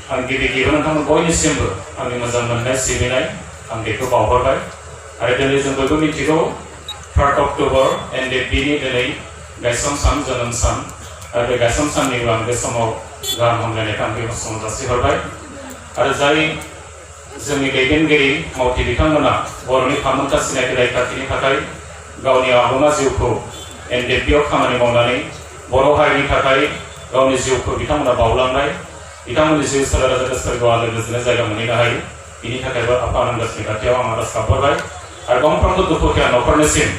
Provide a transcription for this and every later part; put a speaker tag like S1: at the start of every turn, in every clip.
S1: आं गिबि नोंथांमोन बयनिसिमबो आंनि मोजां मोननाय सिबिनाय आं बेखौ बावहरबाय आरो दिनै जों बयबो मिथिगौ 3 अक्ट'बर एनडिएफबिनि दिनै गायसं सान जोनोम सान आरो बे गायसं साननिबो आं बे समाव गाहाम हामलायनायखौ आं बे समाव जासिहरबाय आरो जाय जोंनि दैदेनगिरि मावथि बिथांमोना बर'नि थामोनथा सिनायथि रैखाथिनि थाखाय गावनि आबुङा जिउखौ एनडिएफबिआव खामानि मावनानै बर' हारिनि थाखाय गावनि जिउखौ बिथांमोना बावलांनाय बिथांमोननि जिउ सोलेरा जाहाथे सोरगोआव आलो गोजोनै जायगा मोनहैनो हायो बिनि थाखायबो आफा आनान गसाइनि खाथियाव आं आरज गाबहरबाय आरो गंफ्रोमबो दुखुथिया न'खरनिसिम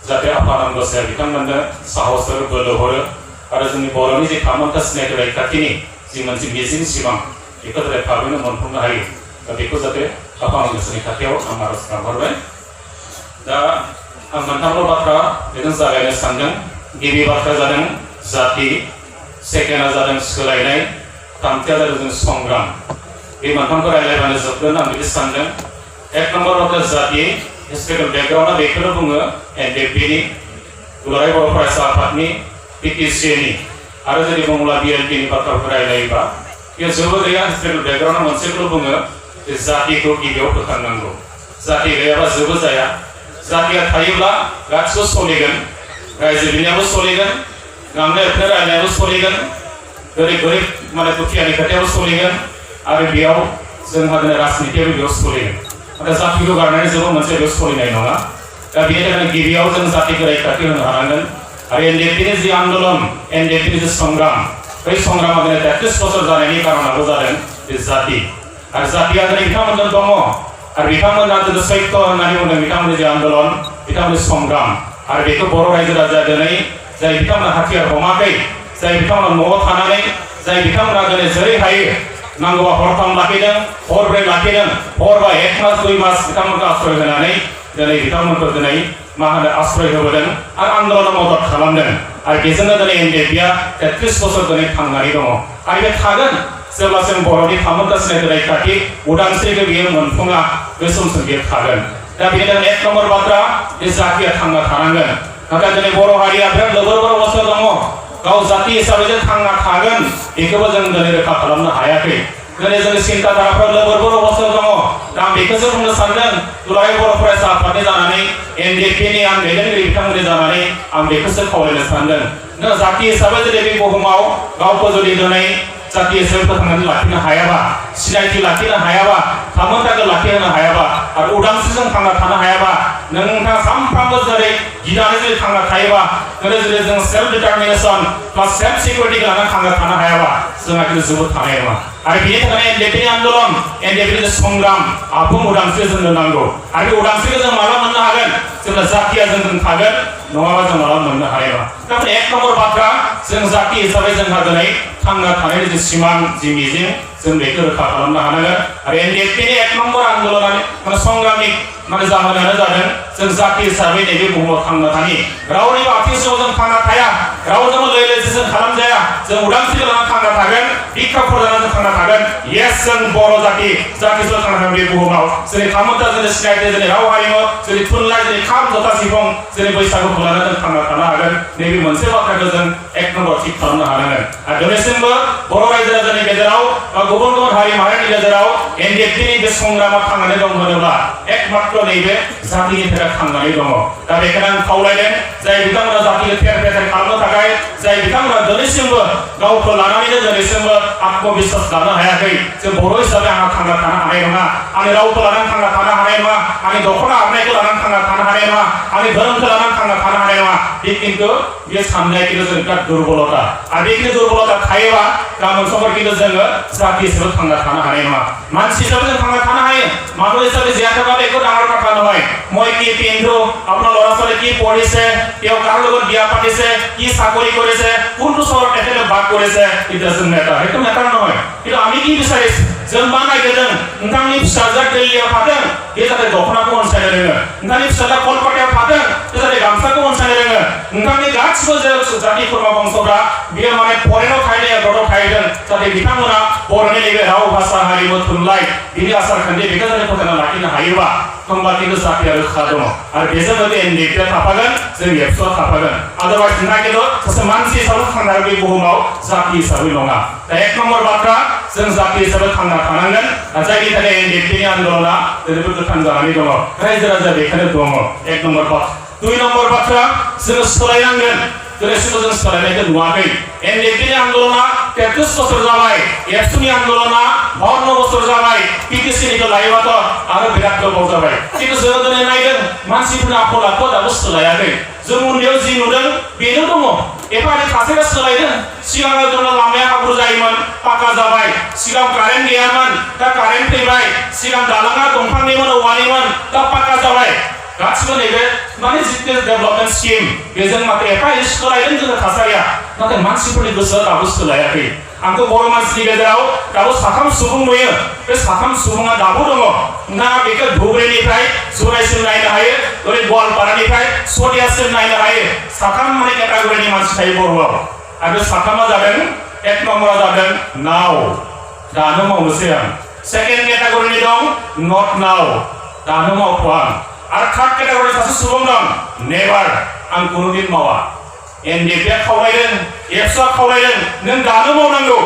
S1: जाहाथे आफा आनान गसाइया बिथांमोननो साहस आरो बोलो हरो आरो जोंनि बर'नि जे थामोनथा सिनायथि रैखाथिनि जि मोनसे मिजिं सिमां बेखौ जाहाथे थाबैनो मोनफुंनो हायो दा बेखौ जाहाथे आफा आनान गसाइनि खाथियाव आं आरज गाबहरबाय दा आं मोनथामल' बाथ्रा बेजों जागायनो सानदों गिबि बाथ्राया जादों जाति सेकेन्डआ जादों सोलायनाय थामथिया जादों जों संग्राम बे मोनथामखौ रायज्लायबानो जोबगोन आं बिदि सानदों एक नम्बर बाथ्रा जाति हिस्टरिकेल बेकग्राउन्डआ बेखौनो बुङो एनडिएफबिनि दुलाराय बर' फरायसा आफादनि पिटिसिनि आरो जुदि बुङोब्ला बिएलपिनि बाथ्राखौ रायज्लायोबा बेयो जेबो गैया हिस्टरिकेल बेकग्राउन्डआ मोनसेखौल' बुङो जे जातिखौ गिबियाव फोथांनांगौ जाति गैयाबा जेबो जाया जातिया थायोब्ला गासिबो सोलिगोन रायजो बिनायाबो सोलिगोन गांनाय उखैनाय रायलायनायाबो सोलिगोन गोरिब माने दुखियानि खोथायाबो सोलिगोन आरो बेयाव जोंहा दिनै राजनितियाबो बेयाव सोलिगोन नाथाय जातिखौ गारनानै जेबो मोनसे बेयाव सोलिनाय नङा दा बेनि थाखायनो गिबियाव जों जातिखौ रैखाथि होनो हानांगोन आरो एनडिएफबिनि जि आन्दलन एनडिएफबिनि जि संग्राम बै संग्रामा दिनै 33 बोसोर जानायनि कारनाबो जादों बे जाति आरो जातिया दिनै बिथांमोनजों दङ आरो बिथांमोना दिनै सैत्य होननानै बुंदों बिथांमोननि जि आन्दलन बिथांमोननि संग्राम आरो बेखौ बर' रायजो राजाया दिनै जाय बिथांमोना हाथियार हमाखै जाय बिथांमोना न'आव थानानै जाय बिथांमोना दिनै जेरै हायो नांगौबा हरथाम लाखिदों हरब्रै लाखिदों हरबा 1 मास 2 मास बिथांमोनखौ आश्रय होनानै दिनै बिथांमोनखौ दिनै आश्रय होबोदों आरो आन्दलनाव मदद खालामदों आरो बेजोंनो दिनै एनडिएफबिआ 33 बोसोर दिनै थांनानै दङ आरो बे थागोन जेब्लासिम बर'नि थामोनथा सिनायथि रैखाथि उदांस्रिखौ बियो मोनफुङा बे समसिम बियो थागोन दा बेनि थाखाय 1 नम्बर बाथ्रा बे जातिया थांना थानांगोन नाथाय दिनै बर' हारिया बिराद लोगोर अबस्थायाव दङ गाव जाति हिसाबै जों थांना थागोन बेखौबो जों दिनै रोखा खालामनो हायाखै दिनै जोंनि सिन्ताधाराफ्रा लोगोर अबस्थायाव दङ दा आं बेखौसो बुंनो सानदों दुलाराय बर' फरायसा आफादनि जानानै एनडिएफबिनि आं दैदेनगिरि बिथांमोननि जानानै आं बेखौसो खावलायनो सानदों जाति हिसाबै जुदि बे बुहुमाव गावखौ जुदि दिनै जाति हिसाबै फोथांनानै लाखिनो हायाबा सिनायथि लाखिनो हायाबा थामोनथाखौ लाखिहोनो हायाबा आरो उदांस्रिजों थांना थानो हायाबा नोंथाङा सानफ्रामबो जेरै गिनानै जुदि थांना थायोबा जुदि जों सेल्फ डिटारमिनेसन प्लास सेल्फ सिकिउरिटि लानानै थांना थानो हायाबा जोंहा खिन्थु जोबोद थानाय नङा आरो बेनि थाखायनो एनडिएफबिनि आन्दलन एनडिएफबिनि संग्राम आबुं उदांस्रि जोंनो नांगौ आरो बे उदांस्रिखौ जों माला मोननो हागोन जेब्ला जातिया जोंजों थागोन नङाबा जों माला मोननो हानाय नङा थारमाने 1 नम्बर बाथ्रा जों जाति हिसाबै जोंहा दिनै थांना थानायनि जि सिमां जि मिजिं जों बेखौ रोखा खालामनो हानांगोन आरो एनडिएफबिनि 1 नम्बर आन्दलनानै संग्रामनि जाहोनानो जादों जों जाति हिसाबै नैबे बुहुमाव थांना थानि रावनिबो आथिंआव जों थांना थाया रावजोंबो लोगोजों खालामजाया जों उदांस्रि लानानै थांना थागोन बिखाफोर लानानै थांना थागोन येस जों बर' जातिजों थांना थागोन बे बुहुमाव जेरै थामोनथा जोंनि सिनायथि जेरै राव हारिमु जेरै थुनलाइ जेरै खाम जथा सिफुं जेरै बैसागुखौ लानानै जों थांना थानो हागोन नैबे मोनसे बाथ्राखौ जों 1 नम्बर थिग खालामनो हानांगोन आरो दिनैसिमबो बर' रायजो राजानि गेजेराव बा गुबुन हारि माहारिनि गेजेराव एनडिएफबिनि बे संग्रामा थांनानै दं होनोब्ला एकमात्र नैबे जातिनि थाखाय थांनानै दङ दा बेखायनो आं खावलायदों जाय बिथांमोना जातिखौ फेर खालामनो थाखाय जाय बिथांमोना दिनैसिमबो गावखौ लानानैनो दिनैसिमबो आत्मबिश्वास लानो हायाखै जे बर' हिसाबै आंहा थांना थानो हानाय नङा आंनि रावखौ लानानै थांना थानो हानाय नङा आंनि दख'ना आर'नाइखौ लानानै थांना थानो हानाय नङा आंनि धोरोमखौ लानानै थांना थानो हानाय नङा बे खिन्थु बे साननाया खिन्थु जों बिराद दुर्बलता आरो बे खिन्थु दुर्बलता थायोबा गाबोन समफोर खिन्थु जोङो जाति हिसाबै थांना थानो हानाय नङा मानसि हिसाबै जों थांना थानो हायो মানুহ হিচাপে জীয়াই থকা একো ডাঙৰ কথা নহয় মই কি পিন্ধো আপোনাৰ ল'ৰা ছোৱালী কি পঢ়িছে তেওঁ কাৰ লগত বিয়া পাতিছে কি চাকৰি কৰিছে কোনটো চহৰত তেখেতে বাস কৰিছে ইট ডাজন্ট মেটাৰ সেইটো মেটাৰ নহয় কিন্তু আমি কি বিচাৰিছো जों मा नागिरदों नोंथांनि फिसाजोआ दिल्लीयाव थादों बे जाहाथे दख'नाखौ अनसायनो रोङो नोंथांनि फिसाजोआ कलकातायाव थादों बे जाहाथे गामसाखौ अनसायनो रोङो नोंथांनि गासिबो जाति खुरमा बंसफ्रा बियो माने फरेनाव थाहैदों एब्रडाव थाहैदों जाहाथे बिथांमोना बर'नि नैबे राव भाषा हारिमु थुनलाइ बिनि आसार खान्थि बेखौ जाहाथे फोथांना लाखिनो हायोबा होमबा खिन्थु जातिया रोखा दङ आरो बेजों लोगोसे एनडिपिआ थाफागोन जों एबसुआ थाफागोन आदारवाइज नागिरो सासे मानसि हिसाबै थांना बे बुहुमाव जाति हिसाबै नङा दा एक नम्बर बाथ्रा जों जाति हिसाबै थांना थानांगोन जायनि थाखाय एनडिपिनि आन्दोलना दिनैबो गोथां जानानै दङ रायजो राजा बेखायनो दङ एक नम्बर बाथ्रा दुइ नम्बर बाथ्रा जोङो सोलायनांगोन दिनैसिमबो जों सोलायनायखौ नुवाखै एनडिपिनि आन्दोलना 33 बोसोर जाबाय एबसुनि आन्दोलना 52 बोसोर जाबाय पिटिसिनिखौ लायोबाथ' आरो बिराद गोबाव जाबाय खिन्थु जोङो दिनै नायदों मानसिफोरनि आखल आखु दाबो सोलायाखै जों उन्दैयाव जि नुदों बेनो दङ एफा एनै थासारिया सोलायदों सिगाङाव जोंना लामाया हाब्रु जायोमोन पाका जाबाय सिगां कारेन्ट गैयामोन दा कारेन्ट फैबाय सिगां दालाङा दंफांनिमोन औवानिमोन दा पाका जाबाय गासिबो नैबे माने जितु डेभलपमेन्ट स्किम बेजों माथो एफा एनै सोलायदों जोङो थासारिया नाथाय मानसिफोरनि गोसोआ दाबो सोलायाखै आंखौ बर' मानसिनि गेजेराव दाबो साथाम सुबुं नुयो बे साथाम सुबुङा दाबो दङ नोंथाङा बेखौ धुबुरीनिफ्राय जराइसिम नायनो हायो ओरै गवालपारानिफ्राय सदियासिम नायनो हायो साथाम माने केटागरिनि मानसि थायो बर'आव आरो साथामा जादों एक नम्बरा जादों नाव दानो मावनोसै आं सेकेन्ड केटागरिनि दं नट नाव दानो मावथ'आ आरो थार्ड केटागरिनि सासे सुबुं दं नेभार आं कुनुदिन मावा एनडिपिआ खावलायदों एबसुआ खावलायदों नों दानो मावनांगौ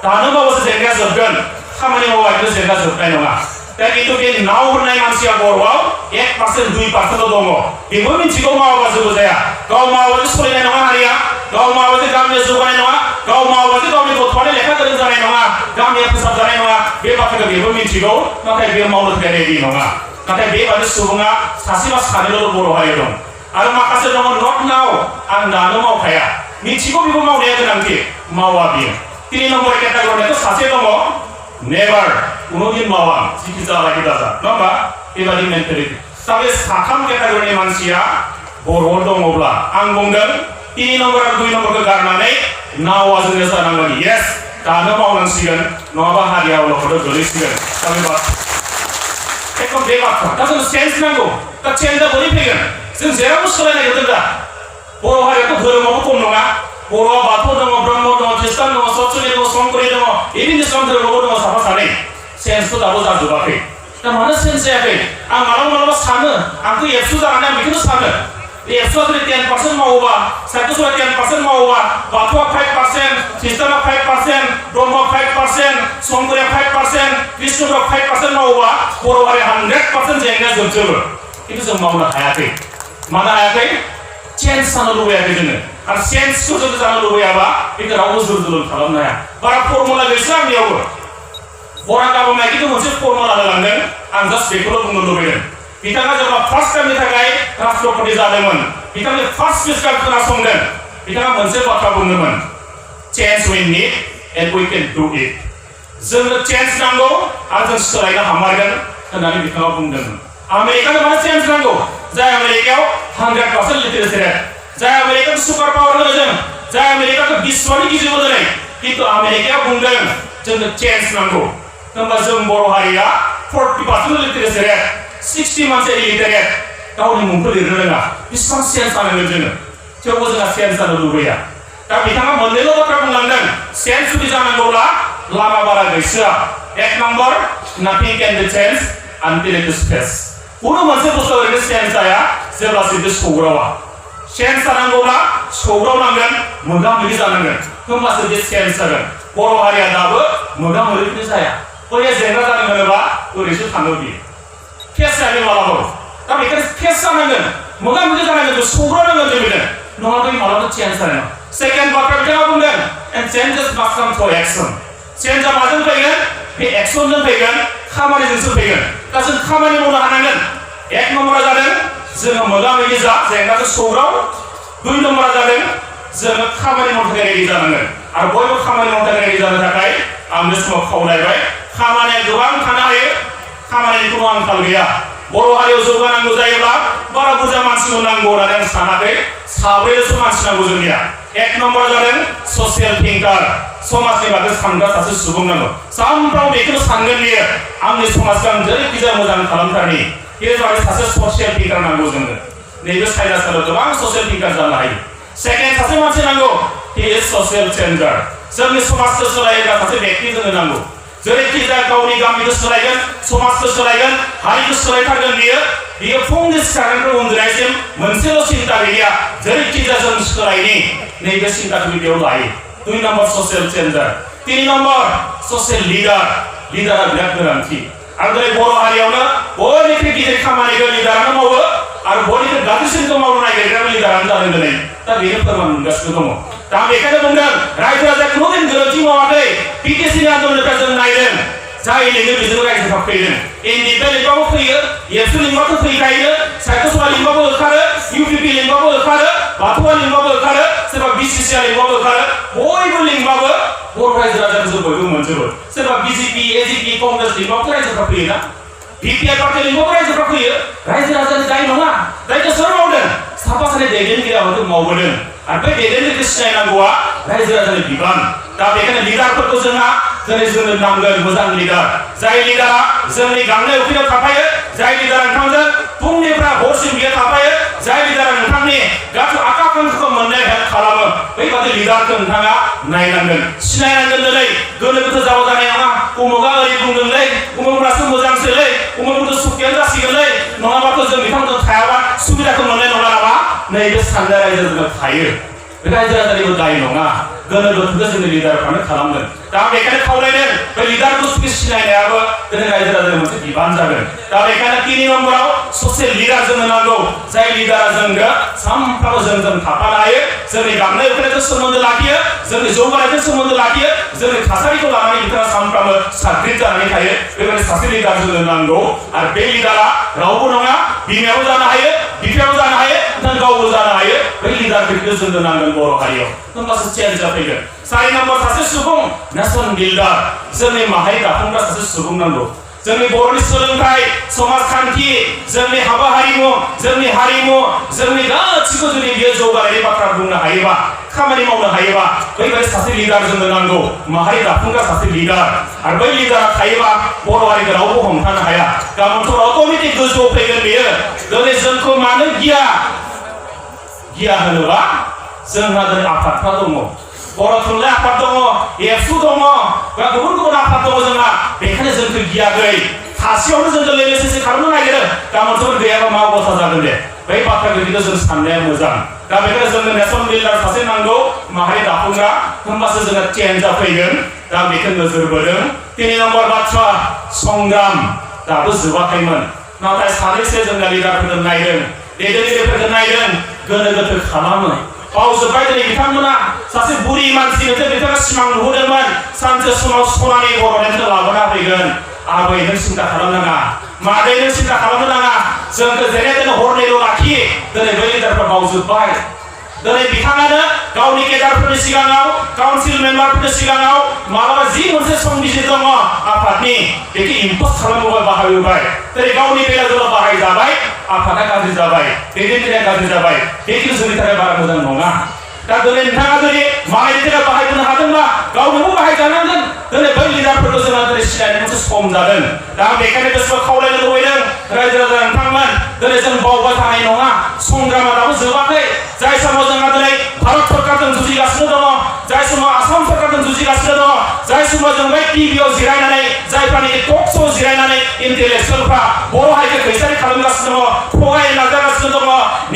S1: दानो मावबासो जेंनाया जोबगोन खामानि मावबा खिन्थु जेंना जोबनाय नङा दा खिन्थु बे नाव होननाय मानसिया बर'आव 1% 2% दङ बेबो मिथिगौ मावाबा जेबो जाया गाव मावाबासो सोलिनाय नङा हारिया गाव मावाबासो गामिया जौगानाय नङा गाव मावाबासो गावनि गथ'आनो लेखा गोरों जानाय नङा गामिया फोसाबजानाय नङा बे बाथ्राखौ बेबो मिथिगौ नाथाय बे मावनो थाखाय रेडि नङा नाथाय बेबादि सुबुङा सासे बा सानैल' बर' हारियाव दं आरो माखासे दङ नट नाव आं दानो मावखाया मिथिगौ बेखौ मावनाया गोनांथि मावा बियो 3 नम्बर केटागरियाथ' सासे दङ नेभार कुनुदिन मावा जिखि जालाखि दाजा नङा होमबा बेबादि मेन्टेलिटि दा बे साथाम केटागरिनि मानसिया बर'आव दङब्ला आं बुंदों 3 नम्बर आरो 2 नम्बरखौ गारनानै नावा जोंनो जानांगोन येस दानो मावनांसिगोन नङाबा हारिया अलखदाव गोलैसिगोन दा बे एकदम बे बाथ्रा दा जों चेन्ज नांगौ दा चेन्जआ बोरै फैगोन जों जेरावबो सोलायनाय नुदों दा बर' हारियाथ' धोरोमावबो खम नङा बर'आ बाथौ दङ ब्रह्म दङ ख्रिस्टान दङ सतसंगी दङ संकरि दङ इभिन इस्लाम धोरोमावबो दङ साफा सानै चेन्जथ' दाबो जाजोबाखै दा मानो चेन्ज जायाखै आं मालाबा सानो आंथ' एबसु जानानै आं बेखौनो सानो एबसुआ जुदि 10% मावोबा साइक'सुआ 10% मावोबा बाथौआ 5% ख्रिस्टाना 5% ब्रह्मआ 5% संकरिया 5% कृष्णफोरा 5% मावोबा बर' हारिया 100% जेंनाया जोबजोबो खिन्थु जों मावनो हायाखै मानो हायाखै चेन्ज जानो लुबैयाखै जोङो आरो चेन्जखौ जुदि जानो लुबैयाबा बेखौ रावबो जुर जुलुम खालामनो हाया बारा फर्मुला गैसो आंनियावबो बराक आबामाया खिन्थु मोनसे फर्मुला होलांदों आं जास्ट बेखौल' बुंनो लुबैदों बिथाङा जेब्ला फार्स्ट टाइमनि थाखाय राष्ट्रपति जादोंमोन बिथांनि फार्स्ट स्पिचखौ खोनासंदों बिथाङा मोनसे बाथ्रा बुंदोंमोन change we need and we can do it जोंनो चेन्ज नांगौ आरो जों सोलायनो हामारगोन होननानै बिथाङा बुंदोंमोन आमेरिकानो मानो चेन्ज नांगौ जाय आमेरिकायाव 100% लिटारेसि रेट जाय आमेरिकाखौ सुपार पावार होनो जों जाय आमेरिकाखौ बिश्वनि गिदिर होदों खिन्थु आमेरिकाया बुंदों जोंनो चेन्ज नांगौ होनबा जों बर' हारिया 40% लिटारेसि रेट 60 मानसि इलिटारेट गावनि मुंखौ लिरनो रोङा बेसेबां चेन्ज जानांगोन जोङो थेवबो जोंहा चेन्ज जानो लुबैया दा बिथाङा मोननैल' बाथ्रा बुंलांदों चेन्ज जुदि जानांगौब्ला लामा बारा गैसोआ एक number nothing can be change until it is face कुनु मोनसे बुस्थु ओरैनो चेन्ज जाया जेब्लासिम बे सौग्रावा चेन्ज जानांगौब्ला सौग्रावनांगोन मोगा मोगि जानांगोन होमबासो बे चेन्ज जागोन बर' हारिया दाबो मोगा मोगि जाया बैया जेंना जादों होनोबा ओरैसो थाङो बियो फेस जायो मालाबा दा बेखायनो फेस जानांगोन मोगा मोगि जानांगोन सौग्रावनांगोन जों बेनो नङाबा मालाबा चेन्ज जानाय नङा सेकेन्ड बाथ्रा बिथाङा बुंदों एन्ड चेन्जेस मास्ट काम थ्रु एक्सन चेन्जआ माजों फैगोन बे एक्सनजों फैगोन खामानिजोंसो फैगोन दा जों खामानि मावनो हानांगोन एक नम्बरा जादों जोङो मोगा मोगि जा जेंनाखौ सौग्राव 2 नम्बरा जादों जोङो खामानि मावनो थाखाय रेडि जानांगोन आरो बयबो खामानि मावनो थाखाय रेडि जानो थाखाय आं बे समाव खावलायबाय खामानिया गोबां थानो हायो खामानिनि खुनु आंखाल गैया बर' हारियाव जौगानांगौ जायोब्ला बारा बुरजा मानसिखौ नांगौ होननानै आं सानाखै साब्रैल'सो मानसि नांगौ जोंनिया एक नम्बरा जादों ससियेल थिंकार समाजनि बागै सानग्रा सासे सुबुं नांगौ सानफ्रामबो बेखौनो सानगोन बियो आंनि समाजखौ आं जेरैखिजाया मोजां खालामथारनि बे जाबाय सासे ससियेल थिंकार नांगौ जोंनो नैबे साइनासआव गोबां ससियेल थिंकार जानो हायो सेकेन्ड सासे मानसि नांगौ हि इज ससियेल चेन्जार जोंनि समाजखौ सोलायग्रा सासे व्यक्ति जोंनो नांगौ जेरैखिजाया गावनि गामिखौ सोलायगोन समाजखौ सोलायगोन हारिखौ सोलायथारगोन बियो फुंनि सिखारनायनिफ्राय उन्दुनायसिम मोनसेल' सिन्ता गैया जेरैखिजाया जों सोलायनि नैबे सिन्ताखौ बेयाव लायो 2 नम्बर ससियेल चेन्जार 3 नम्बर ससियेल लिडारा बिराद गोनांथि आरो दिनै बर' हारियावनो बयनिख्रुइ गिदिर खामानिखौ लिडारानो मावो आरो बयनिख्रुइ गाज्रिसिनखौ मावनो नागिरग्राबो लिडारानो जादों दिनै दा बेनो फोरमान मोनगासिनो दङ दा आं बेखायनो बुंदों रायजो राजाया खुनुदिन गोरोन्थि मावाखै बिटिसिनि आन्दोलननिफ्राय जों नायदों जाय लिङो बेजों रायजोफ्रा फैदों एनडिपि लिंबाबो फैयो एबसु लिंबाबो फैखायो साहित्यसभा लिंबाबो ओंखारो इउपिपि लिंबाबो ओंखारो बाथौआ लिंबाबो ओंखारो सोरबा बिसिसिआ लिंबाबो ओंखारो बयबो लिंबाबो बर' रायजो राजाखौ जों बयबो मोनजोबो सोरबा बिजेपि एजिपि कंग्रेस लिंबाबो रायजोफ्रा फैयोना बिपिआर पार्टी लिंबाबो रायजोफ्रा फैयो रायजो राजानि दाय नङा दायखौ सोर मावदों साफा सानै दैदेनगिरिया हयथ' मावबोदों आरो बे दैदेनगिरिखौ सिनायनांगौआ रायजो राजानि बिबान दा बेखायनो लिडारफोरखौ जोंनो नांगोन मोजां लिडार जाय लिडारा जोंनि गांनाय उखैनायाव थाफायो जाय लिडारा नोंथांजों फुंनिफ्राय हरसिम बियो थाफायो जाय लिडारा नोंथांनि गासै आकांक्षाखौ मोननो हेल्प खालामो बैबादि लिडारखौ नोंथाङा नायनांगोन सिनायनांगोन दिनै गोनो गोथो जाबा जानाय नङा उमुगा ओरै बुंदोंलै उमुगफ्रासो मोजांसोलै उमुगफोरखौ सुखियानो जासिगोनलै नङाबाथ' जों बिथांमोनजों थायाबा सुबिदाखौ मोननाय नङा नामा नैबे साननाय रायजो राजाफोरा थायो रायजो राजानिबो दाय नङा गोनो गोथोखौ जोंनि लिडारफ्रानो खालामदों दा बेखायनो खावलायदों बे लिडारखौ सिनायनायाबो दिनै रायजो राजानि मोनसे बिबान जागोन दा बेखायनो 3 नम्बराव ससियेल लिडार जोंनो नांगौ जाय लिडारा जोंनो सानफ्रामबो जोंजों थाफानो हायो जोंनि गांनाय उखैनायजों सोमोन्दो लाखियो जोंनि जौगानायजों सोमोन्दो लाखियो जोंनि थासारिखौ लानानै बिथाङा सानफ्रामबो साग्रिद जानानै थायो बेबायदि सासे लिडार जोंनो नांगौ आरो बे लिडारा रावबो नङा बिमायाबो जानो हायो बिफायाबो जानो हायो नों गावबो जानो हायो बै लिडारफोरखौ जोंनो नांगोन बर' हारियाव होमबासो चेन्ज जाफैगोन 4 नम्बर सासे सुबुं नेसन बिल्डार जोंनि माहारि दाफुंग्रा सासे सुबुं नांगौ जोंनि बर'नि सोलोंथाइ समाजखान्थि जोंनि हाबा हारिमु जोंनि गासिबो जुदि बियो जौगानायनि बाथ्रा बुंनो हायोबा खामानि मावनो हायोबा बैबायदि सासे लिडार जोंनो नांगौ माहारि दाफुंग्रा सासे लिडार आरो बै लिडारा थायोबा बर' हारिखौ रावबो हमथानो हाया गाबोनथ' अट'मेटिक गोजौआव फैगोन बेयो दिनै जोंखौ मानो गिया होनोबा जोंहा दिनै आफादफ्रा दङ बर' थुनलाइ आफाद दङ एबसु दङ बा गुबुन आफाद दङ जोंहा बेखायनो जोंखौ गियाखै सासेयावनो जोंखौ लेलेसेसे खालामनो नागिरो गाबोनथ' गैयाबा मा अबस्था जागोन दे बै बाथ्राखौ खिन्थु जों साननाया मोजां दा बेखायनो जोंनो नेसन बिल्डार सासे नांगौ माहारि दाफुंग्रा होमबासो जोंहा चेन्जआ फैगोन दा बेखौ नोजोर बोदों 3 नम्बर बाथ्रा संग्राम दाबो जोबाखैमोन नाथाय सानैसो जोंना लिडारफोरखौ नायदों दैदेनगिरिफोरखौ नायदों गोनो गोथो खालामो बावजोब्बाय दिनै बिथांमोना सासे बुरि मानसि मोनसे बिथाङा सिमां नुहरदोंमोन सानसे समाव सनानि बर'लेण्डखौ लाबोना फैगोन आबै नों सिन्था खालामनाङा मादै नों सिन्था खालामनो नाङा जोंखौ जेने तेने हरनैल' लाखि दिनै बै लिडारफ्रा बावजोब्बाय दिनै बिथाङानो गावनि केडारफोरनि सिगाङाव काउन्सिल मेम्बारफोरनि सिगाङाव मालाबा जि मोनसे संबिजिर दङ आफादनि बेखौ इम्पस्ट खालामबोबाय बाहायबोबाय दिनै गावनि बेलाजोंल' बाहायजाबाय आफादा गाज्रि जाबाय दैदेनगिरिया गाज्रि जाबाय बेखौ जोंनि थाखाय बारा मोजां नङा दा दिनै नोंथाङा जुदि माहायनि थाखाय बाहायबोनो हादोंब्ला गावनोबो बाहायजानांगोन दिनै बै लिडारफोरखौ जोंहा दिनै सिनायनो मोनसे सम जादों दा बेखायनो गोसोआव खावलायनो लुबैदों रायजो राजा नोंथांमोन दिनै जों बावबाय थानाय नङा संग्रामा दाबो जोबाखै जाय समाव जोंहा दिनै भारत सरकारजों जुजिगासिनो दङ जाय समाव आसाम सरकारजों जुजिगासिनो दङ जाय समाव जों बै टिभिआव जिरायनानै जायफ्रानिकि टक श' जिरायनानै इन्टेलेक्सुवेलफ्रा बर' हारिखौ खैसारि खालामगासिनो दङ थगायनो नाजागासिनो दङ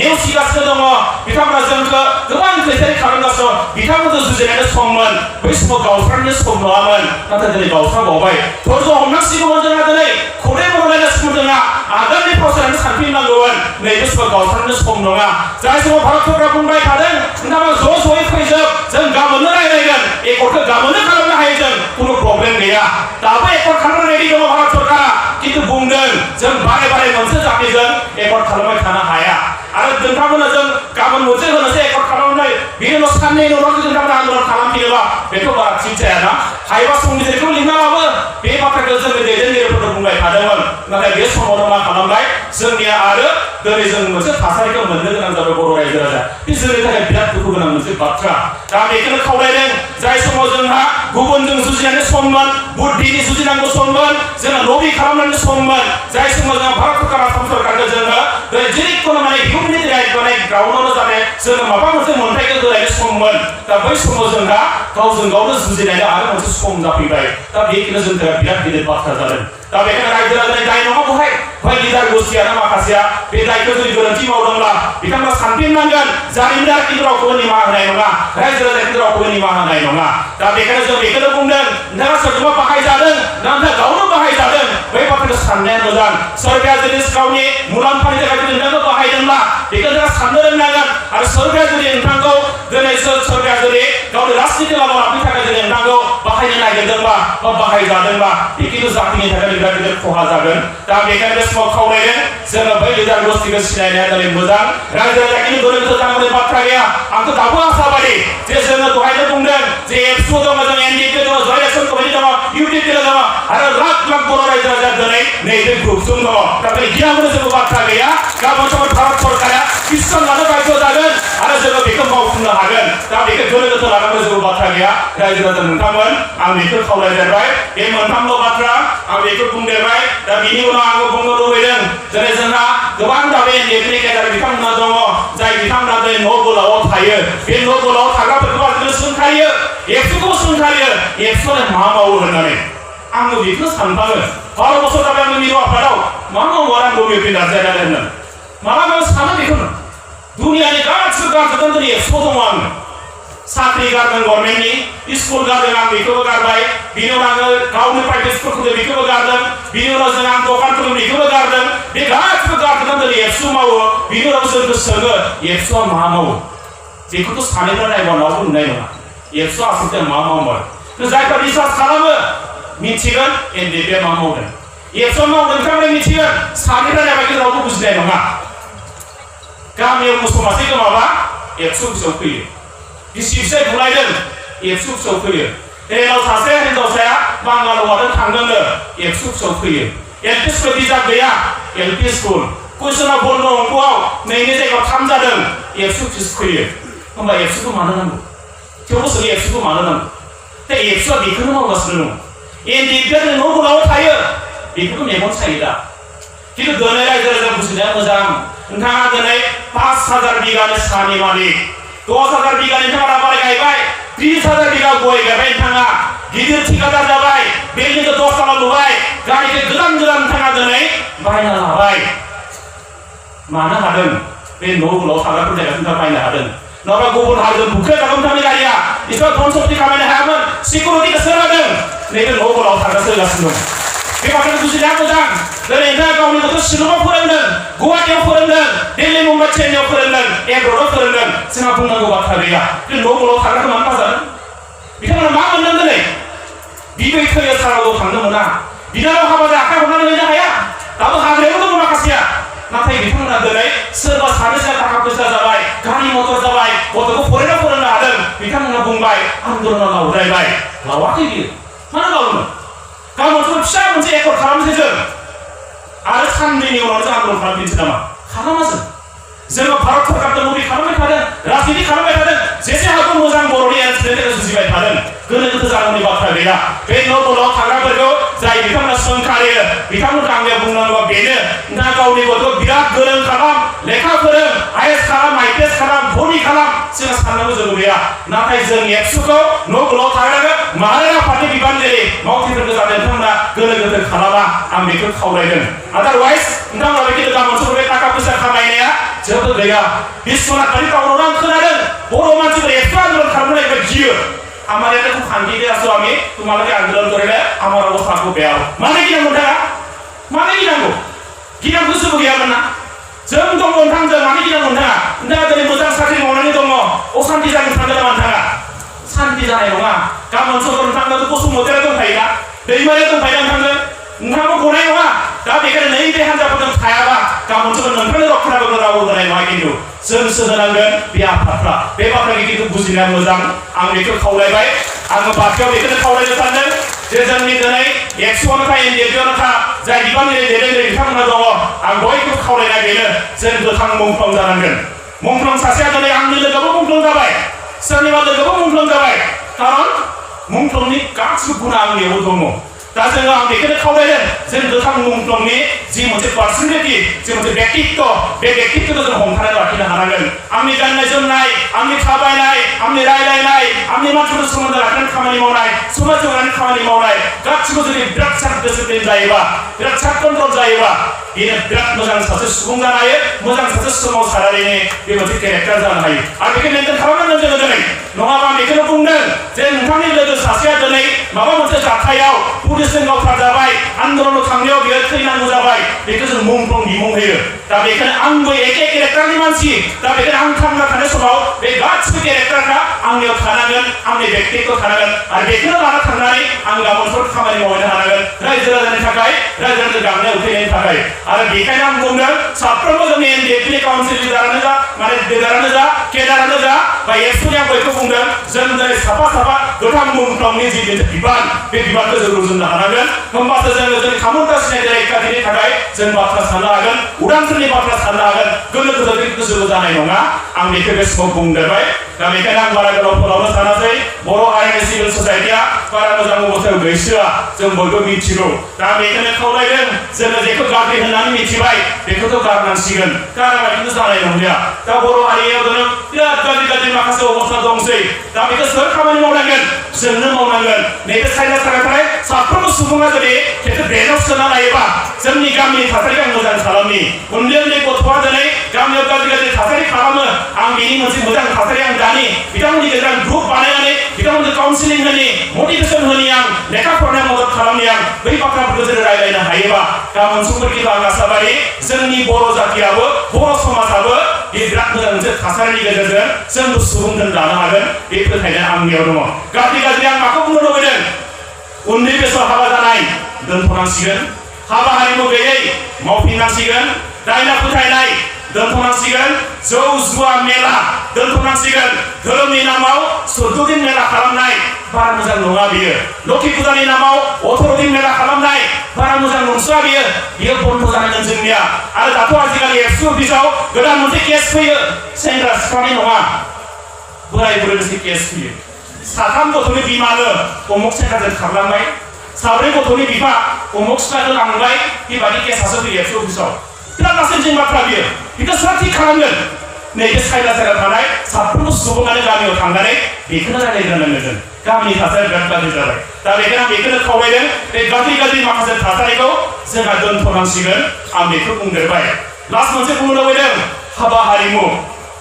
S1: नेवसिगासिनो दङ बिथांमोना जोंखौ गोबां खैसारि खालामगासिनो बिथांमोनजों जुजिनायनि सममोन बै समाव गावस्रानो सम नङामोन नाथाय दिनै गावस्राबावबाय धर्ज हमनांसिगौमोन जोंहा दिनै खौराय बर'लायनांसिगौमोन जोंहा आगोलनि फावसायनानै सानफिननांगौमोन नैबे समाव गावस्रानो सम नङा जाय समाव भारत सरकारा बुंबाय थादों नोंथाङा ज'यै फैजोब जों गाबोननो रायज्लायगोन एकर्डखौ गाबोननो खालामनो हायो जों खुनु प्रब्लेम गैया दाबो एकर्ड खालामनो रेडि दङ भारत सरकारा खिन्थु बुंदों जों बारे बारे मोनसे जातिजों एकर्ड खालामबाय थानो हाया आरो नोंथांमोना जों गाबोन मोनसे होनोसै एकर्ड खालामनाय बेनि साननै उनाव जुदि नोंथांमोना आन्दलन खालामफिनोबा बेथ' बारा थिग जायाना हायोबा संबिजिरखौ लिंनाबाबो बे बाथ्राखौ जोंनि दैदेनगिरिफोरनो बुंबाय थादोंमोन नाथाय बे समावनो मा खालामबाय जोंनिया आरो दिनै जों मोनसे थासारिखौ मोननो गोनां जाबाय बर' रायजो राजा बे जोंनि थाखाय बिराद दुखु गोनां मोनसे बाथ्रा दा बेखौनो खावलायदों जाय समाव जोंहा गुबुनजों जुजिनानै सममोन बुद्धिनि जुजिनांगौ सममोन जोंहा लबि खालामनानै सममोन जाय समाव जोंहा भारत सरकार आसाम सरकारखौ जोङो जेरैखुनु माने हिउमेन राइट बानाय ग्राउन्डआवनो जाने जोङो माबा मोनसे मोन्थाइखौ होनायनि सममोन दा बै समाव जोंहा गावजों गावनो जुजिनायनि आरो मोनसे सम जाफैबाय दा बेखौनो जों बिराद गिदिर बाथ्रा जादों दा बेखायनो रायजो राजानि दाय नङा बहाय लिडार गोष्ठियानो माखासेया बे दायखौ जुदि गोरोन्थि मावदोंब्ला बिथांमोना सानफिननांगोन जारिमिनारि खिन्थु रावखौबो निमाहा होनाय नङा रायजो राजानि खिन्थु रावखौबो निमाहा होनाय नङा दा बेखायनो जों बेखौनो बुंदों नोंथाङा सोरजोंबा बाहायजादों नोंथाङा गावनो बाहायजादों बै बाथ्राखौ साननाया मोजां सोरबाया जुदि गावनि मुलाम्फानि थाखाय जुदि नोंथांखौ बाहायदोंब्ला बेखौ नोंथाङा साननो रोंनांगोन आरो सोरबाया जुदि नोंथांखौ दिनै सोरबाया जुदि गावनि राजनिति लामा लाबोनो थाखाय जुदि नोंथांखौ बाहायनो नागिरदोंबा बा बाहायजादोंबा बे खिन्थु जातिनि थाखाय बिराद गिदिर खहा जागोन दा बेखायनो बे समाव खावलायदों जोङो बै लिडार गोष्ठिखौ सिनायनाया दिनै मोजां रायजो राजा खिन्थु गोरोन्थि जानांगौनि बाथ्रा गैया आंथ' दाबो आसाबादि जे जोङो दहायनो बुंदों जे एबसु दङ जों एनडिपि दङ जय एक्सन कमिटि दङ इउडिपि दङ आरो लाख लाख बर' रायजो राजा दिनै नैबे ग्रुपजों दङ दा बे गियाननि जेबो बाथ्रा गैया गाबोन समाव भारत सरकारा बिसजन लानो बाध्य जागोन आरो जोङो बेखौ मावफुंनो हागोन दा बेखौ गोनो गोथो लानांगौ जेबो बाथ्रा गैया रायजो राजा नोंथांमोन आं बेखौ खावलायदेरबाय बे मोनथामल' बाथ्रा आं बेखौ बुंदेरबाय दा बिनि उनाव आङो बुंनो लुबैदों जेरै जोंहा गोबां दाबो एनडिएफनि गेजेराव बिथांमोना दङ जाय बिथांमोना दिनै न' गोलावआव थायो बे न' गोलावआव थाग्राफोरखौ जोङो सोंखारियो एबसुखौ सोंखारियो एबसुआलाय मा मावो होननानै आंबो बेखौ सानफ्लाङो 12 बोसोर जाबाय आङो मिरु आफादाव मा मावो आंबो बेखौ नाजानानै होननानै मालाबा सानो बेखौनो दुनियानि गासिबो गारजोबदों दिनै एबसुआव दङ आङो साख्रि गारदों गभर्नमेन्टनि स्कुल गारदों आं बेखौबो गारबाय बिनि उनाव आङो गावनि प्राइभेट स्कुल खुलिदों बेखौबो गारदों बिनि उनाव जों आं दखान खुलिदों बेखौबो गारदों बे गासिबो गारजोबदों दिनै एबसु मावो बिनि उनाव जोंखौ सोङो एबसुआ मा मावो बेखौथ' सानैफ्रा नायबा रावबो नुनाय नङा एबसुआ आसलथे मा मावोमोन जायफ्रा रिसार्च खालामो मिथिगोन एनडिएफआ मा मावदों एबसुआ मावदों बिथांमोना मिथिगोन सानैफ्रा नायबा खिन्थु रावबो बुजिनाय नङा गामियाव मोसौ मासे गोमाबा एबसु गोसोआव फैयो बिसि फिसाय बुलायदों एबसु गोसोआव फैयो रेलाव सासे हिनजावसाया बांगालाव मादों थांदोंनो एबसु गोसोआव फैयो एलपि स्कुल बिजाब गैया एलपि स्कुल कुइसना बन्द अंकआव नैनि जायगायाव 3 जादों एबसु फिस फैयो होमबा एबसुखौ मानो नांगौ थेवबो सोर एबसुखौ मानो नांगौ दा एबसुआ बेखौनो मावगासिनो दं एनडिएफआ न' गोलावआव थायो बेखौथ' मेगन सायो दा खिन्थु दिनै रायजो राजा बुजिनाया मोजां नोंथाङा दिनै 5000 बिगानि सानि मालिक 10,000 बिगानि नोंथाङा राबार गायबाय 30,000 बिगा गय गायबाय नोंथाङा गिदिर ठिकादार जाबाय बिल्डिंखौ 10 तला लुबाय गारिखौ गोदान गोदान नोंथाङा दिनै बायना लाबाय मानो हादों बे न' गोलाव थाग्राफोर जायगाखौ नोंथाङा बायनो हादों नङाबा गुबुन हारिजों बुख्रेजागोन नोंथांनि गारिया एसेबां धन सम्पति खामायनो हायामोन सिकिउरिटिखौ सोर होदों नैबे न' गोलाव थाग्रासो होगासिनो दं बे बाथ्राखौ बुजिनाया मोजां दिनै नोंथाङा गावनि गथ' शिलंआव फोरोंदों गुवाहाटियाव फोरोंदों दिल्ली मुम्बाइ चेन्नाइआव फोरोंदों एब्रडआव फोरोंदों जोंहा बुंनांगौ बाथ्रा गैया बे न' गोलाव थाग्राखौ मानो बाजादों बिथांमोना मा मोनदों दिनै बिबै थैयो सारादुआव थांनो मोना बिनानाव हाबा आखाइ हमनानै हैनो हाया दाबो हाग्रायावनो दङ माखासेया नाथाय बिथांमोना दिनै सोरबा सानैसोआ थाखा फैसा जाबाय गारि मटर जाबाय गथ'खौ फरायना फोरोंनो हादों बिथांमोना बुंबाय आन्दलना लावद्रायबाय लावाखै बियो मानो लावनो गाबोन फिसा मोनसे एकर्ड खालामनोसै जों आरो साननैनि उनाव जों आन्दलन खालामफिनसै नामा खालामा जोङो भारत सरकारजों लबि खालामबाय थादों राजनिति खालामबाय थादों जेसे हागौ मोजां बर'नि एनसिडेन्टखौ जुजिबाय थादों गोनो गोथो जानांगौनि बाथ्रा गैया बे न' गोलाव थाग्राफोरखौ जाय बिथांमोना सोंखारियो बिथांमोनखौ आंनिया बुंनांगौआ बेनो नोंथाङा गावनि गथ'खौ बिराद गोरों खालाम लेखा फोरों आइएस खालाम आइपिएस खालाम धनि खालाम जोङो साननांगौ जों गैया नाथाय जों एबसुखौ न' गोलाव थाग्राखौ माहारियारि आफादनि बिबानगिरि मावथिफोरखौ जाहाथे नोंथांमोना गोनो गोथो खालामा आं बेखौ खावलायदों आदारवाइज नोंथांमोना बे गाबोन समआव बे थाखा फैसा खामायनाया जेबो गैया बिश्वनाथ बारि टाउनाव आं खोनादों बर' मानसिफोर एबसु आन्दोलन खालामनाय गियो हमारे को खांगी दे आसो आमी तुम्हाला के आंदोलन करेले हमारा अवस्था को बेयाव माने गिनांगौ नोंथाङा माने गिनांगौ गोसोबो गैयामोन ना जों दङ नोंथांजों माने गिनांगौ नोंथाङा दिनै मोजां साख्रि मावनानै दङ असान्ति जानो सानदों नामा नोंथाङा सान्ति जानाय नङा गाबोन समफोर नोंथांनो बसुमतारी दंखायोना दैमारिया दंखायो नोंथांनो गनाय नङा दा बेखायनो नैबे हान्जाफोरजों थायाबा गाबोन समफोर नोंथांनो रक्षाबो रावबो होनाय नङा खिन्थु जोंसो होनांगोन बे आफादफ्रा बे बाथ्राखौ खिन्थु बुजिनाया मोजां आं बेखौ खावलायबाय आङो बाथ्रायाव बेखौनो खावलायनो सानदों जे जोंनि दिनै एबसुआनो था एनडिएफआनो था जाय बिबानगिरि दैदेनगिरि बिथांमोना दङ आं बयखौबो खावलायनाय बेनो जों गोथां मुंख्लं जानांगोन मुंख्लं सासेया दिनै आंनि लोगोबो मुंख्लं जाबाय सोरनिबा लोगोबो मुंख्लं जाबाय खारन मुंख्लंनि गासिबो गुना आंनियावबो दङ दा जोङो आं बेखौनो खावलायदों जों गोथां मुंख्लंनि जि मोनसे पार्सनेलिटि जि मोनसे व्यक्तित्व बे व्यक्तित्वखौ जों हमथानानै लाखिनो हानांगोन आंनि गाननाय जोमनाय आंनि थाबायनाय आंनि रायलायनाय आंनि मानसिफोरजों सोमोन्दो लाखिनानै खामानि मावनाय समाज जौगानायनि खामानि मावनाय गासिबो जुदि बिराद सार्ट डिसिप्लिन जायोबा बिराद सार्ट कन्ट्रल जायोबा बेनो बिराद मोजां सासे सुबुं जानो हायो मोजां सासे सोमावसारारिनि बे मोनसे केरेक्टार जानो हायो आरो बेखौ मेनटेन खालामनांगोन जोङो दिनै नङाबा आं बेखौनो बुंदों जे नोंथांनि लोगो सासेया दिनै माबा मोनसे जाथायाव पुलिसजों गावथारजाबाय आन्दलनाव थांनायाव बियो थैनांगौ जाबाय बेखौ जों मुंख्लं बिमुं होयो दा बेखायनो आंबो एखे केरेक्टारनि मानसि दा बेखायनो आं थांना थानाय समाव बे गासिबो केरेक्टारफ्रा आंनियाव थानांगोन आंनि व्यक्तित्व थानांगोन आरो बेखौनो लाना थांनानै आं गाबोनफोर खामानि मावनो हानांगोन रायजो राजानि थाखाय रायजो राजा गांनाय उथायनायनि थाखाय आरो बेखायनो आं बुंदों साफ्रोमबो जोंनि एनडिएफनि काउन्सिल लिडारानो जा माने लिडारानो जा केडारानो जा बा एबसुनि आं बयखौ बुंदों जों दिनै साफा साफा गोथां मुंख्लंनि जि बिबान बे बिबानखौ जों रुजुननो हानांगोन होमबासो जोङो जोंनि खामुनथा सिनायथि रैखाथिनि थाखाय जों बाथ्रा साननो हागोन उदांस्रिनि बाथ्रा साननो हागोन गोनो गोथो जानाय नङा आं बेखौ बे समाव बुंदेरबाय दा बेखायनो आं बारा गोलाव फोलावनो सानासै बर' हारिनि सिभिल ससाइटिया बारा मोजां अबस्थायाव गैसोआ जों बयबो मिथिगौ दा बेखायनो खावलायदों जोङो जेखौ गाज्रि होननानै मिथिबाय बेखौथ' गारनांसिगोन गाराबा खिन्थु जानाय नंलिया दा बर' हारियाव जोङो बिराद गाज्रि माखासे अबस्था दंसै दा बेखौ सोर खामानि मावनांगोन जोंनो मावनांगोन नैबे साइडआ थाखाय साफ्रोमबो सुबुङा जुदि बेखौ ब्रेनाव सोना लायोबा जोंनि गामिनि थासारिखौ आं मोजां खालामनि उन्दै उन्दै गथ'आ दिनै गामियाव गाज्रि थासारि खालामो आं बेनि मोनसे मोजां थासारि आं दानि बिथांमोननि गेजेराव ग्रुप बानायनानै बिथांमोननो काउन्सिलिं होनि मटिभेसन होनि आं लेखा फरायनायाव मदद खालामनि आं बै बाथ्राफोरखौ जों रायलायनो हायोबा गाबोन समफोरखि आं आसाबारि जोंनि बर' जातियाबो बर' समाजाबो बे बिराद मोजां मोनसे थासारिनि गेजेरजों जोंबो सुबुंजों दानो हागोन बे फोथायनाया आंनियाव दङ गाज्रि आं माखौ बुंनो लुबैदों उन्दै बैसोआव हाबा जानाय दोनथ'नांसिगोन हाबा हारिमु गैयै मावफिननांसिगोन दायना फोथायनाय दोनथ'नांसिगोन जौ जुवा मेला दोनथ'नांसिगोन धोरोमनि नामाव 14 दिन मेला खालामनाय बारा मोजां नङा बियो लक्ष्मी फुजानि नामाव 18 दिन मेला खालामनाय बारा मोजां नंसोआ बियो बन्द जानांगोन जोंनिया आरो दाथ' आजिखालि एबसु अफिसाव गोदान मोनसे केस फैयो सेंग्रा सिख्लानि नङा बोराय बुरैनिसो केस फैयो साथाम गथ'नि बिमानो अमुक सेंग्राजों खारलांबाय साब्रै गथ'नि बिफा अमुक सिख्लाजों लांबाय बेबादि केसासो फैयो एबसु अफिसाव बिराद लासिं बाथ्रा बियो बेखौ सोर थिग खालामगोन नैबे सायला जायगा थानाय साफ्रोमबो सुबुङानो गामियाव थांनानै बेखौनो रायज्लायग्रोनांगोन जों गामिनि थासारिया बिराद गाज्रि जाबाय दा बेखायनो आं बेखौनो खावलायदों बे गाज्रि माखासे थासारिखौ जोंहा दोनथ'नांसिगोन आं बेखौ बुंदेरबाय लास्ट मोनसे बुंनो लुबैदों हाबा हारिमु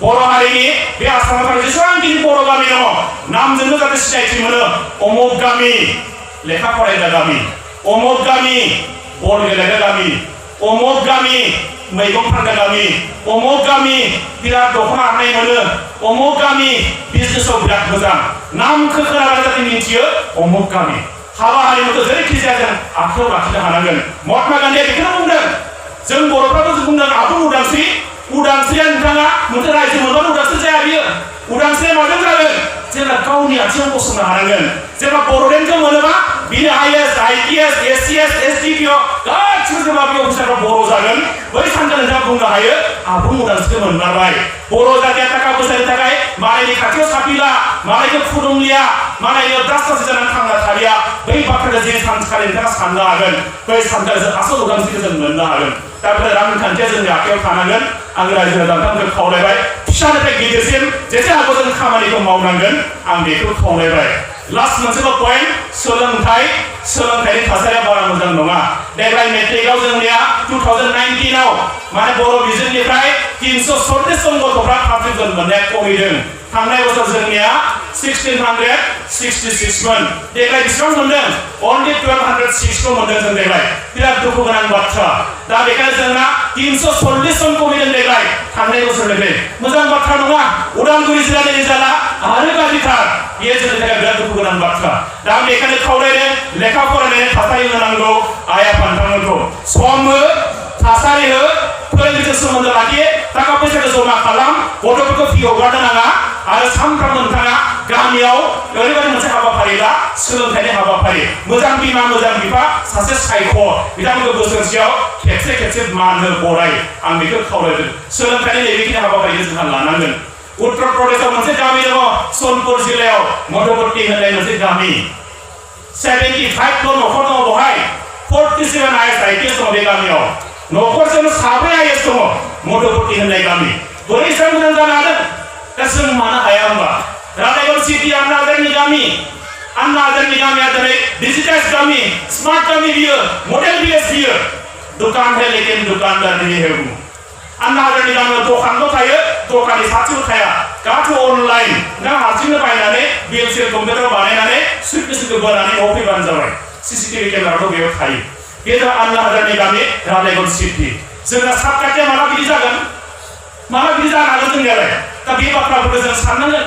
S1: बर' हारिनि बे आसामाव थानाय जेसेबांखिनि बर' गामि दङ नामजोंनो जाहाथे सिनायथि मोनो अमुक गामि लेखा फरायग्रा गामि अमुक गामि बल गेलेग्रा गामि अमुक गामि मैगं फानग्रा गामि अमुक गामि बिराद दख'ना आरनाय मोनो अमुक गामि बिजनेसाव बिराद मोजां नामखौ खोनाबानो जाहाथे मिथियो अमुक गामि हाबा हारिमुखौ जेरैखि जाया जों आखायाव लाखिनो हानांगोन महात्मा गान्धीया बेखौनो बुंदों जों बर'फ्राबो जों बुंदों आबुं उदांस्रिया नोंथाङा मोनसे रायजो मोनबानो उदांस्रि जाया बियो उदांस्रिया माजों जागोन जेब्ला गावनि आथिङाव गसंनो हानांगोन जेब्ला बर'लेण्डखौ मोनोबा बिनो आइएस आइपिएस एससिएस एसडिपिअ गासिबो जेब्ला बे अफिसारफ्रा बर' जागोन बै सानखौ नोंथाङा बुंनो हायो आबुं उदांस्रिखौ मोनमारबाय बर' जातिया थाखा फैसानि थाखाय मालायनि खाथियाव साफिला मालायखौ फुदुंलिया मालायनियाव दास-दासि जानानै थांना थालिया बै बाथ्राखौ जे सानखालि नोंथाङा साननो हागोन बै सानखालि जों आसल उदांस्रिखौ जों मोननो हागोन दा बे रांखान्थिया जोंनि आखायाव थानांगोन आं रायजो राजाफोरखौ खावलायबाय फिसानिफ्राय गिदिरसिम जेसे हागौ जों खामानिखौ मावनांगोन आं बेखौ खावलायबाय लास्ट मोनसेल' पइन्ट सोलोंथाइनि थासारिया बारा मोजां नङा देग्लाय मेट्रिकआव जोंनिया 2019आव माने बर' बिजोंनिफ्राय 340 जन गथ'फ्रा पाब्लिक मोननाया खमिदों थांनाय बोसोर जोंनिया 1666 मोन देग्लाय बेसेबां मोनदों only 1206 मोनदों जों देग्लाय बिराद दुखु गोनां बाथ्रा दा बेखायनो जोंना 340 जन खमिदों देग्लाय थांनाय बोसोरनिफ्राय मोजां बाथ्रा नङा उदालगुरि जिल्लानि रिजाल्टआ आरो गाज्रिथार बेयो जोंनि थाखाय बिराद दुखु गोनां बाथ्रा दा बेखायनो खावलायदों लेखा फरायनायनि थासारि होनांगौ आइ आफाफोरखौ सम हो थासारि हो फोरोंगिरिजों सोमोन्दो लाखि थाखा फैसाखौ जमा खालाम गथ'फोरखौ फि हगारनो नाङा आरो सानफ्रोमबो नोंथाङा गामियाव ओरैबायदि मोनसे हाबाफारिला सोलोंथाइनि हाबाफारि मोजां बिमा मोजां बिफा सासे सायख' बिथांमोनखौ बोसोरसेयाव खेबसे मान हो बराय आं बेखौ खावलायदों सोलोंथाइनि नैबेखिनि हाबाफारिखौ जोंहा लानांगोन उत्तर प्रदेशआव मोनसे गामि दङ सोनपुर जिल्लायाव मधुबर्ती होननाय मोनसे गामि 75 न'खर दङ बहाय 47 IAS दङ बे गामियाव न'खरजों 7 IAS दङ मधुबर्ती होननाय गामि बोरै जों मोजां जानो हादों दा जों मानो हाया होनबा राधायगढ़ सिटी अन्ना हजारेनि गामिया दिनै डिजिटाइज गामि स्मार्ट गामि बियो मडेल भिलेज बियो दुकान है लेकिन दुकानदार नहीं है वो अन्ना हजारेनि गामियाव दखानल' थायो दखाननि साथिबो थाया गासै अनलाइन नों हारसिंनो बायनानै बिएलसि कम्पिउटार बानायनानै सुइट बोनानै न'आव फैबानो जाबाय CCTV केमेराथ' बेयाव थायो बे अन्ना हजारेनि गामि राधायगढ़ सिटी जोंना साबकाथिया माला बिदि जागोन माला बिदि जानो हागोन जोंनियालाय दा बे बाथ्राफोरखौ जों साननांगोन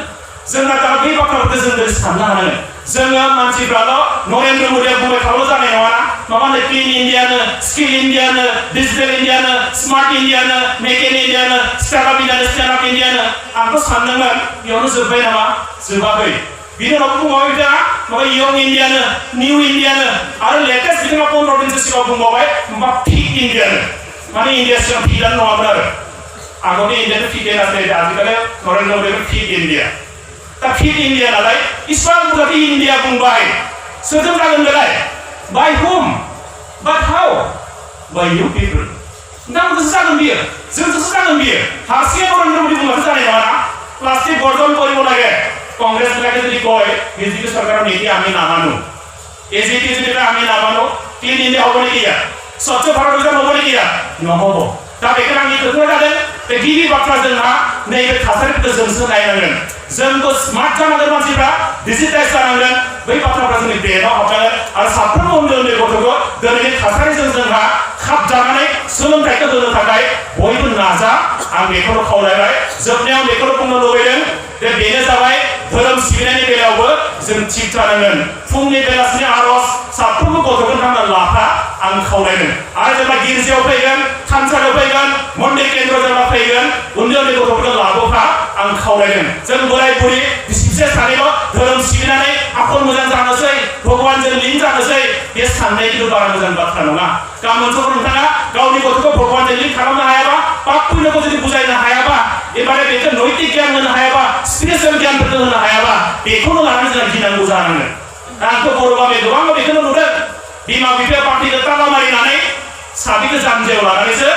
S1: जोंना दा बे बाथ्राफोरखौ जों साननो हानांगोन जोङो मानसिफ्राल' नरेन्द्र मदिया बुंबाय थाब्ला जानाय नङाना माबानो क्लिन इन्डियानो स्किल इन्डियानो डिजिटेल इन्डियानो स्मार्ट इन्डियानो मेक इन इन्डियानो स्टार्टआप इन्डियानो आंथ' सानदोंमोन बेयावनो जोब्बाय नामा जोबाखै बिनि उनाव बुंबावबाय बिथाङा माबा यं इन्डियानो निउ इन्डियानो आरो लेटेस्ट बिथाङा 15 दिनसो सिगाङाव बुंबावबाय माबा फिट इन्डियानो माने इन्डिया सिगां फिटआनो नङामोन आरो आगोलनि इन्डियानो फिट नाथाय आजिखालि नरेन्द्र मदिया फिट इन्डिया दा फिट इन्डिया नालाय इसिबां बुरजा इन्डिया बुंबाय सोरजों जागोन बेलाय by whom but how by U पिपल नोंथांमोनजोंसो जागोन बियो जोंजोंसो जागोन बियो हारसिङै नरेन्द्र मदि बुंबाथ' जानाय नङा ना प्लास्टिक बर्जन কৰিব লাগে কংগ্ৰেছবিলাকে যদি কয় বিজেপি চৰকাৰৰ নীতি আমি নামানো এজিপি যদি আমি নামানো ক্লিন ইন্ডিয়া হ'ব নেকি ইয়াত স্বচ্ছ ভাৰত অভিযান হ'ব নেকি ইয়াত নহ'ব दा बेखौनो आंनि खोथाया जादों बे गिबि बाथ्रा जोंहा नैबे थासारिफोरखौ जोंसो नायनांगोन जोंबो स्मार्ट जानांगोन मानसिफ्रा डिजिटाइज जानांगोन बै बाथ्राफ्रा जोंनि ब्रेनाव हाबनांगोन आरो साफ्रोमबो उन्दै गथ'खौ दिनैनि थासारिजों जोंहा खाब जानानै सोलोंथाइखौ होनो थाखाय बयबो नाजा आं बेखौनो खावलायबाय जोबनायाव बेखौनो बुंनो लुबैदों जे बेनो जाबाय धोरोम सिबिनायनि बेलायावबो जों थिग जानांगोन फुंनि बेलासिनि आर'ज साफ्रोमबो गथ'खौ थांना लाफा आं खावलायदों आरो जेब्ला गिर्जायाव फैगोन थानसालियाव फैगोन मन्दिर केन्द्र जेब्ला फैगोन उन्दै गथ'फोरखौ लाबोफा आं खावलायदों जों बोराय बुरि बिसिबसे सानैल' धोरोम सिबिनानै आखल मोजां जानोसै भगवानजों लिंक जानोसै बे साननाय खिन्थु बारा मोजां बाथ्रा नङा गाबोन समफोर नोंथाङा गावनि गथ'खौ भगवानजों लिंक खालामनो हायाबा पाप पुण्यखौ जुदि बुजायनो हायाबा एबारे बेखौ नैतिक गियान होनो हायाबा स्पिरिचुवेल गियानफोरखौ होनो हायाबा बेखौनो लानानै जोंहा गिनांगौ जानांगोन आंथ' बर' गामि गोबां बेखौनो नुदों बिमा बिफाया पार्टिखौ ताला मारिनानै साबिखौ जानजियाव लानानैसो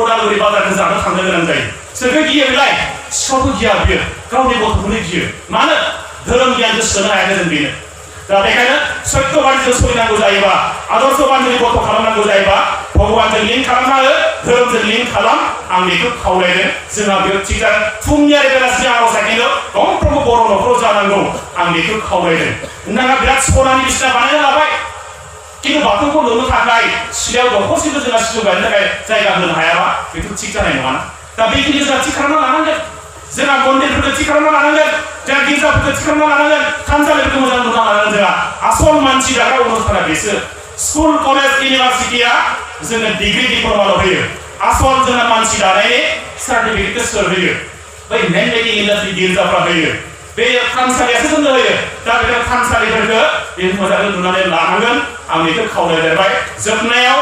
S1: उदालगुरि बाजारखौ जानो थांनो गोनां जायो सोरखौ गियो बेलाय सिखावखौ गिया बियो गावनि गथ'खौनो गियो मानो धोरोम गियानखौ सोनो हायाखै जों बेनो दा बेखायनो सत्यबानजों सोलिनांगौ जायोबा आदर्शबानजों गथ' खालामनांगौ जायोबा भगवानजों लिंक खालामना हो धोरोमजों लिंक खालाम आं बेखौ खावलायदों जोंहा बेयाव थिग जागोन फुंनि आरो बेलासिनि आर'जआ खिन्थु गंफ्रोमबो बर' न'खराव जानांगौ आं बेखौ खावलायदों नोंथाङा बिराद सनानि बिसिना बानायना लाबाय खिन्थु बाथौखौ लुनो थाखाय सिलायाव दखरसेबो जोंहा सिजौ गायनो थाखाय जायगा होनो हायाबा बेथ' थिग जानाय नङाना दा बेखिनि जोंहा थिग खालामना लानांगोन जोंहा मन्दिरफोरखौ थिग खालामना लानांगोन जोंहा गिर्जाफोरखौ थिग खालामना लानांगोन थानसालिफोरखौ मोजां लुना लानांगोन जोंहा आसल मानसि दाग्रा अनुस्थाना बेसो स्कुल कलेज इउनिभारसिटिया जोंनो डिग्री डिप्ल'माल' होयो आसल जोंना मानसि दानायनि सार्टिफिकेटखौ सोर होयो बै मेन मेकिं इन्डास्ट्रि गिर्जाफ्रा होयो बे थानसालियासो जोंनो होयो दा बे थानसालिफोरखौ बे मोजाङै लुनानै लानांगोन आं बेखौ खावलायदेरबाय जोबनायाव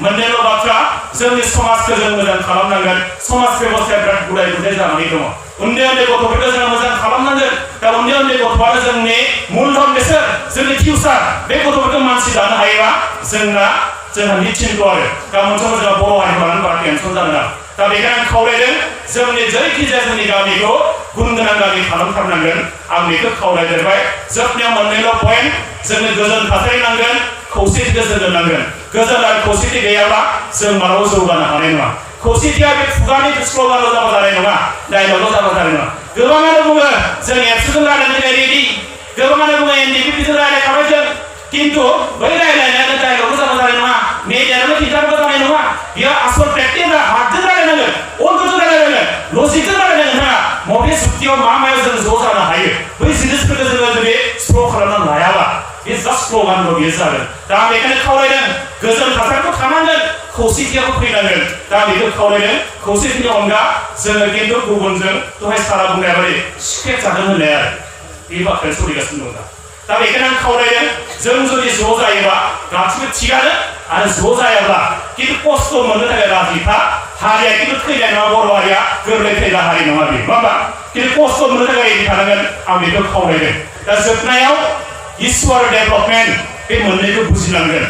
S1: मोननैल' बाथ्रा जोंनि समाजखौ जों मोजां खालामनांगोन समाज बेबस्थाया बिराद गुलाय गुजाय जानानै दङ उन्दै गथ'फोरखौ जों मोजां खालामनांगोन दा उन्दै गथ'आनो जोंनि मूलधन बेसोर जोंनि फिउचार बे गथ'फोरखौ मानसि दानो हायोबा जोंहा निश्चिन्त आरो गाबोन समाव जोंहा बर' हारिखौ लानानै बारा टेनसन जानो नाङा दा बेखायनो आं खावलायदों जोंनि जायखिजाया जोंनि गामिखौ गुन गोनां गामि खालामथारनांगोन आं बेखौ खावलायदेरबाय जोबनायाव मोननैल' पइन्ट जोंनो गोजोन थासारि नांगोन खौसेथिखौ जोंनो नांगोन गोजोन आरो खौसेथि गैयाब्ला जों मालाबा जौगानो हानाय नङा खौसेथिया बे खुगानि स्ल'गानल' जाबा जानाय नङा डायलगल' जाबा जानाय नङा गोबाङानो बुङो जों एबसुजों रायलायनो थाखाय रेडि गोबाङानो बुङो एनडिपिपिजों रायलायखाबाय जों किन्तु बै रायलायनायानो डायलगल' जाबा जानाय नङा मेडियानो खिन्थाबा जानाय नङा बेयो आसल प्रेक्टिकेल हार्टजों रायलायनांगोन अनगोजों रायलायनांगोन लजिकजों रायलायनांगोन नोंथाङा मबे सुक्तियाव मायाव जों ज' जानो हायो बै जिनिसफोरखौ जोङो जुदि स्ल' खालामना लायाबा बे जास्ट स्ल'गानल' बेयो जागोन दा आं बेखायनो खावलायदों गोजोन थासारिखौ थानांगोन खौसेथियाबो फैनांगोन दा बेखौ खावलायदों खौसेथिनि अनगा जोङो खिन्थु गुबुनजों दहाय सारा बुंनाय बायदि सिख्रेट जागोन होननाय आरो बे बाथ्राया सोलिगासिनो दं दा बेखायनो आं खावलायदों जों जुदि ज' जायोबा गासिबो थिगानो आरो ज' जायाब्ला खिन्थु खस्थ' मोननो थाखाय राजिखा हारिया खिन्थु थैनाय नङा बर' हारिया गोरलै थैग्रा हारि नङा बे नङा होमबा खिन्थु खस्थ' मोननो थाखाय रेडि थानांगोन आं बेखौ खावलायदों दा जोबनायाव इस्यु आरो डेभेलपमेन्ट बे मोननैखौ बुजिनांगोन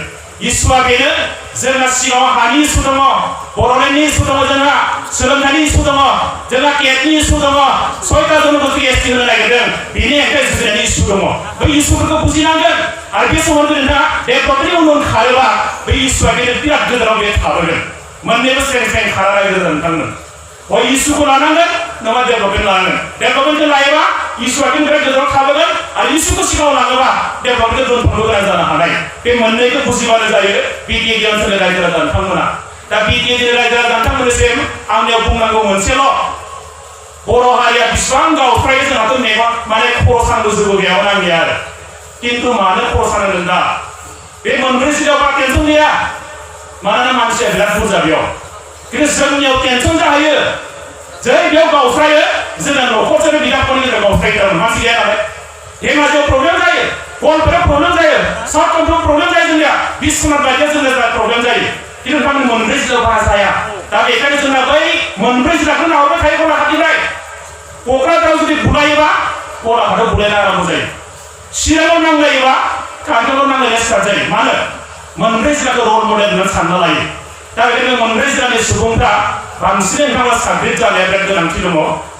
S1: इस्युआ बेनो जोंहा सिङाव हानि इस्यु दङ बर'लेण्डनि इस्यु दङ जोंहा सोलोंथाइनि इस्यु दङ जोंहा केटनि इस्यु दङ 6टा जनजाति एसटि होनो नागिरदों बेनि हेंथा जुजिनायनि इस्यु दङ बै इस्युफोरखौ बुजिनांगोन आरो बे समाव जुदि नोंथाङा डेभेलपमेन्टनि उन खारोबा बै इस्युआ बेनो बिराद गोजानाव बे थाबोगोन मोननैबो स्रें खारा रायजो नोंथांमोन बै इस्युखौ लानांगोन नङा डेभेलपमेन्ट लानांगोन डेभेलपमेन्टखौ लायोबा इस्युआ बिराद गोजानाव थाबोगोन आरो इस्युखौ सिगाङाव लाङोबा डेभेलपमेन्टखौ दोनथ'नो गोनां जानो हानाय बे मोननैखौ बुजिबानो जायो बिटिएडि ओनसोलनि रायजो राजा नोंथांमोना दा बिटिएडि रायजो राजा नोंथांमोननिसिम आंनियाव बुंनांगौ मोनसेल' बर' हारिया बिसिबां गावस्रायो जोंहाथ' मेगन माने खर' सानबोजोबो गैयामोन आंनिया आरो खिन्थु मानो खर' सानांगोन दा बे मोनब्रै जिल्लायाव बारा टेनसन गैया मानोना मानसिया बिराद बुरजा बेयाव खिन्थु जोंनियाव टेनसन जाहैयो जै बेयाव गावस्रायो जोंना न'खरजोंनो बिदा फंबायनि गेजेराव गावस्रायो थारमाने मानसि गैया नालाय धेमाजियाव प्रब्लेम जायो गवालपारायाव प्रब्लेम जायो साउथ टंकआव प्रब्लेम जायो जोंनिया बिश्वनाथ बायदियाव जोंना प्रब्लेम जायो खिन्थु नोंथांमोन मोनब्रै जिल्लायाव बारा जाया दा बेखायनो जोंना बै मोनब्रै जिल्लाखौ नाहरबाय थायो गलाघाटनिफ्राय क'क्राझाराव जुदि बुलायोबा गलाघाटआव बुलायना आराम जायो चिराङाव नांलायोबा काजलगावआव नांलायनाया स्टार्ट जायो मानो मोनब्रै जिल्लाखौ रल मडेल होननानै सानना लायो दा बेखायनो मोनब्रै जिल्लानि सुबुंफ्रा बांसिन नोंथांमोना साग्रिद जानाया बिराद गोनांथि दङ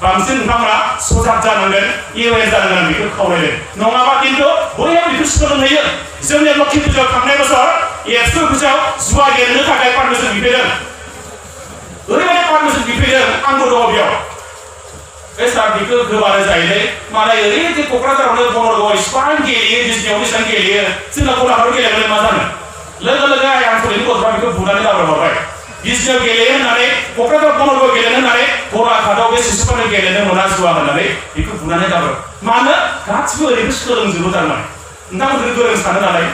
S1: बांसिन नोंथांमोना सजाग जानांगोन एवेर जानांगोन बेखौ खावलायदों नङाबा खिन्थु बयहाबो बेखौ सोलोंहैयो जोंनि लक्ष्मी फुजायाव थांनाय बोसोर एबसु फुजायाव जुवा गेलेनो थाखाय पारमिसन बिफैदों ओरैबायदि पारमिसन बिफैदों आंबो दङ बेयाव बे सार बेखौ गोबानो जायोलै मालाय ओरैबायदि क'क्राझारावनो बनरगावआव इसिबां गेलेयो बिजनियाव बेसेबां गेलेयो जोंना गलाघाटआव गेलेबाय मा जानो लोगो लोगो आंखौलैनो गथ'फ्रा बेखौ बुनानै दाब्राहरबाय बिजनियाव गेलेयो होननानै क'क्राझार बनरगावआव गेलेनो होननानै गलाघाटआव बे शिशुफोरनो गेलेनो मोना जुवा होननानै बेखौ बुनानै दाब्राहर मानो गासिबो ओरैनो सोलोंजोबो थारमाने नोंथांमोनखौ गोरों सानो नालाय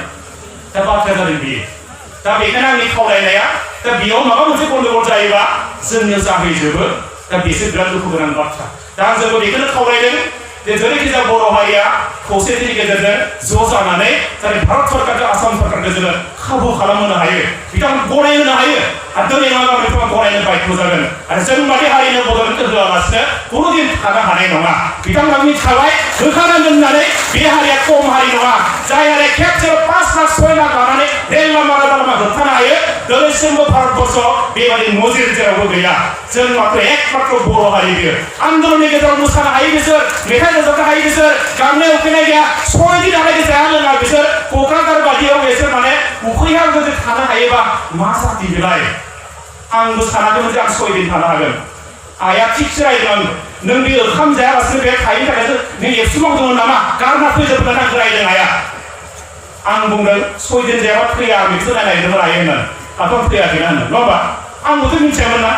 S1: दा बाथ्राया जादों बेयो दा बेखायनो आंनि खावलायनाया दा बेयाव माबा मोनसे गन्दगल जायोबा जोंनियाव जाहैजोबो दा बेसो बिराद दुखु गोनां बाथ्रा दा आं जोंबो बेखौनो खावलायदों जे जेरैखिजाया बर' हारिया खौसेथिनि गेजेरजों ज' जानानै जाहाथे भारत सरकारजों आसाम सरकारखौ जोङो खाबु खालामहोनो हायो बिथांमोन गनायहोनो हायो आरो दिनै नङाबा बिथांमोन गनायनो बाध्य जागोन आरो जों बादि हारिनो बदलखौ होआलासिनो खुनुदिन थानो हानाय नङा बिथांमोना मिथिखाबाय होखानांगोन होननानै बे हारिया खम हारि नङा जाय हारिया खेबसेयाव 5 लाख 6 लाख लानानै रेल लामा राजा लामा होबथानो हायो दिनैसिमबो भारतबर्षआव बेबादि नजिर जेरावबो गैया जों मात्र एकमात्र बर' हारि बियो आन्दोलननि गेजेराव मोसानो हायो बिसोर मेथाइ रोजाबनो हायो बिसोर गांनाय उखैनाय गैया 6 दिन हालागै जाया लोङा बिसोर क'क्राझार बादियाव बिसोर माने उखैहां जुदि थानो हायोबा मा जाति बेलाय आंबो सानाखैमोन जे आं 6 दिन थानो हागोन आइया थिगसो रायदों नों बे ओंखाम जायालासिनो बे थायैनि थाखायसो नों एबसु मावदोंमोन नामा गारना फैजोबनानै आंखौ रायदों आइया आं बुंदों 6 दिन जायाबा थैया आं बेखौसो नायनायदोंमोन आइ होननानै दाथ' थैयाखैना होनो नङा होमबा आंबोथ' मिथियामोन ना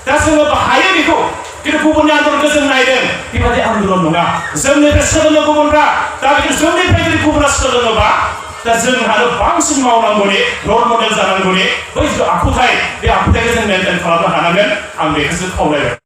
S1: दा जोङो हायो बेखौ खिन्थु गुबुननि आन्दोलनखौ जों नायदों बेबादि आन्दोलन नङा जोंनिफ्राय सोलोङो गुबुनफ्रा दा बेखौ जोंनिफ्राय जुदि गुबुना सोलोङोबा दा जोंहानो बांसिन मावनांगौनि रल मडेल जानांगौनि बै आखुथाय बे आखुथायखौ जों मेनटेन खालामनो हानांगोन आं बेखौसो खावलायबाय